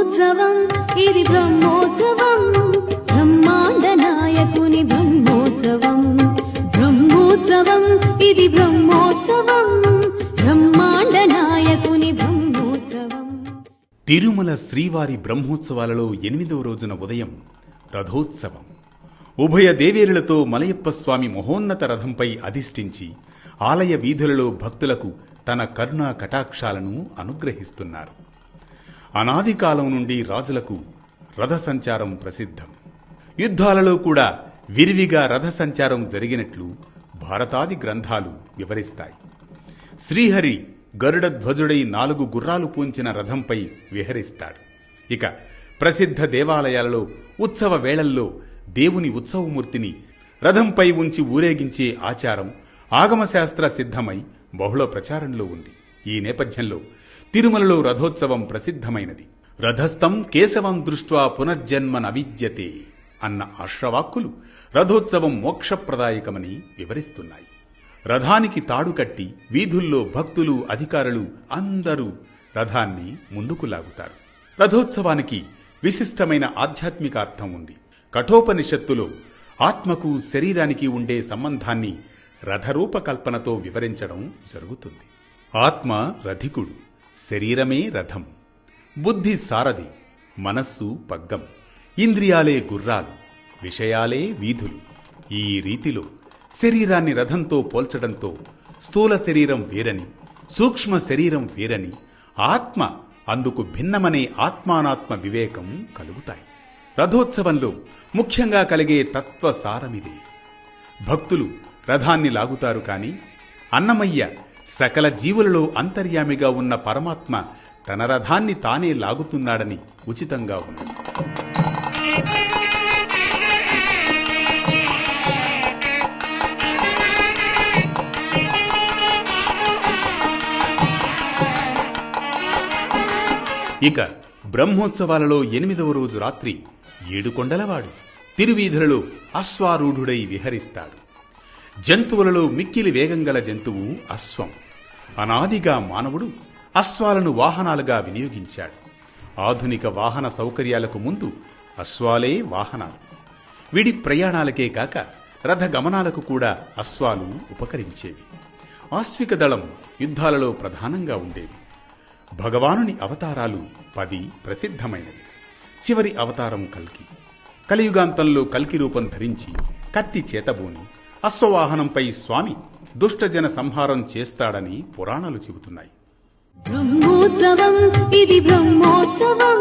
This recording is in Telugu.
బ్రహ్మోత్సవం ఇది బ్రహ్మోత్సవం బ్రహ్మాండ నాయకుని బ్రహ్మోత్సవం బ్రహ్మోత్సవం ఇది బ్రహ్మోత్సవం బ్రహ్మాండ నాయకుని బ్రహ్మోత్సవం. తిరుమల శ్రీవారి బ్రహ్మోత్సవాలలో 8వ రోజున ఉదయం రథోత్సవం. ఉభయ దేవేరులతో మలయప్ప స్వామి మహోన్నత రథంపై అధిష్ఠించి ఆలయ వీధులలో భక్తులకు తన కరుణా కటాక్షాలను అనుగ్రహిస్తున్నారు. అనాది కాలం నుండి రాజులకు రథ సంచారం ప్రసిద్ధం. యుద్ధాలలో కూడా విరివిగా రథ సంచారం జరిగినట్లు భారతాది గ్రంథాలు వివరిస్తాయి. శ్రీహరి గరుడ ధ్వజుడై 4 గుర్రాలు పూంచిన రథంపై విహరిస్తాడు. ఇక ప్రసిద్ధ దేవాలయాలలో ఉత్సవ వేళల్లో దేవుని ఉత్సవమూర్తిని రథంపై ఉంచి ఊరేగించే ఆచారం ఆగమశాస్త్ర సిద్ధమై బహుళ ప్రచారంలో ఉంది. ఈ నేపథ్యంలో తిరుమలలో రథోత్సవం ప్రసిద్ధమైనది. రథస్థం కేశవం దృష్ట్వా పునర్జన్మ నవిద్యతే అన్న ఆశ్రవాక్కులు రథోత్సవం మోక్షప్రదాయకమని వివరిస్తున్నాయి. రథానికి తాడు కట్టి వీధుల్లో భక్తులు అధికారులు అందరూ రథాన్ని ముందుకు లాగుతారు. రథోత్సవానికి విశిష్టమైన ఆధ్యాత్మిక అర్థం ఉంది. కఠోపనిషత్తులో ఆత్మకు శరీరానికి ఉండే సంబంధాన్ని రథరూపకల్పనతో వివరించడం జరుగుతుంది. ఆత్మ రథికుడు, శరీరమే రథం, బుద్ధి సారథి, మనస్సు పగ్గం, ఇంద్రియాలే గుర్రాలు, విషయాలే వీధులు. ఈ రీతిలో శరీరాన్ని రథంతో పోల్చడంతో స్థూల శరీరం వేరని, సూక్ష్మ శరీరం వేరని, ఆత్మ అందుకు భిన్నమనే ఆత్మానాత్మ వివేకం కలుగుతాయి. రథోత్సవంలో ముఖ్యంగా కలిగే తత్వసారమిదే. భక్తులు రథాన్ని లాగుతారు కాని అన్నమయ్య సకల జీవులలో అంతర్యామిగా ఉన్న పరమాత్మ తన రథాన్ని తానే లాగుతున్నాడని ఉచితంగా ఉన్నది. ఇక బ్రహ్మోత్సవాలలో 8వ రోజు రాత్రి 7 కొండలవాడు తిరువీధులలో అశ్వారూఢుడై విహరిస్తాడు. జంతువులలో మిక్కిలి వేగంగల జంతువు అశ్వం. అనాదిగా మానవుడు అశ్వాలను వాహనాలుగా వినియోగించాడు. ఆధునిక వాహన సౌకర్యాలకు ముందు అశ్వాలే వాహనాలు. విడి ప్రయాణాలకే కాక రథ గమనాలకు కూడా అశ్వాలు ఉపకరించేవి. ఆశ్విక దళం యుద్ధాలలో ప్రధానంగా ఉండేది. భగవానుని అవతారాలు 10 ప్రసిద్ధమైనవి. చివరి అవతారం కల్కి. కలియుగాంతంలో కల్కి రూపం ధరించి కత్తి చేతబూని అశ్వవాహనంపై స్వామి దుష్టజన సంహారం చేస్తాడని పురాణాలు చెబుతున్నాయి. బ్రహ్మోత్సవం ఇది బ్రహ్మోత్సవం